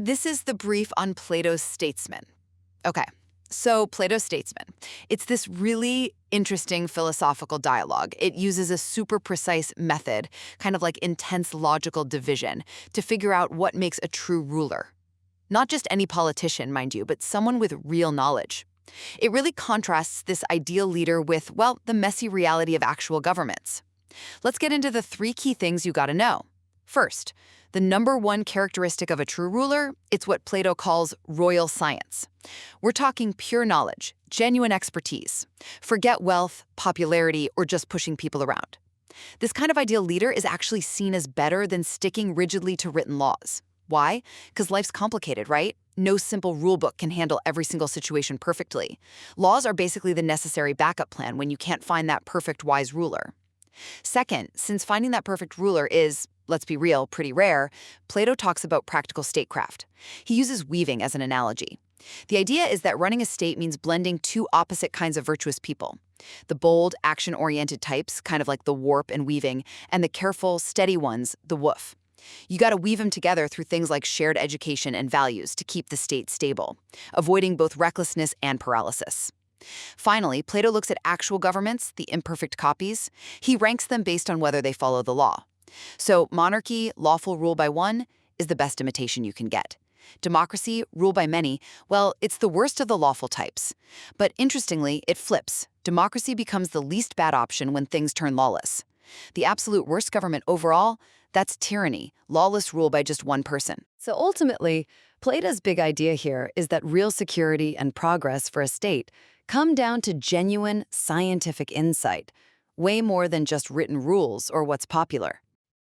This is the brief on Plato's Statesman. Okay, so Plato Statesman. It's this really interesting philosophical dialogue. It uses a super precise method, kind of like intense logical division, to figure out what makes a true ruler. Not just any politician, mind you, but someone with real knowledge. It really contrasts this ideal leader with, well, the messy reality of actual governments. Let's get into the 3 key things you gotta know. First, the number 1 characteristic of a true ruler, it's what Plato calls royal science. We're talking pure knowledge, genuine expertise. Forget wealth, popularity, or just pushing people around. This kind of ideal leader is actually seen as better than sticking rigidly to written laws. Why? Because life's complicated, right? No simple rule book can handle every single situation perfectly. Laws are basically the necessary backup plan when you can't find that perfect wise ruler. Second, since finding that perfect ruler is, let's be real, pretty rare, Plato talks about practical statecraft. He uses weaving as an analogy. The idea is that running a state means blending 2 opposite kinds of virtuous people. The bold, action-oriented types, kind of like the warp and weaving, and the careful, steady ones, the woof. You gotta weave them together through things like shared education and values to keep the state stable, avoiding both recklessness and paralysis. Finally, Plato looks at actual governments, the imperfect copies. He ranks them based on whether they follow the law. So monarchy, lawful rule by one, is the best imitation you can get. Democracy, rule by many, well, it's the worst of the lawful types. But interestingly, it flips. Democracy becomes the least bad option when things turn lawless. The absolute worst government overall, that's tyranny, lawless rule by just one person. So ultimately, Plato's big idea here is that real security and progress for a state come down to genuine scientific insight, way more than just written rules or what's popular.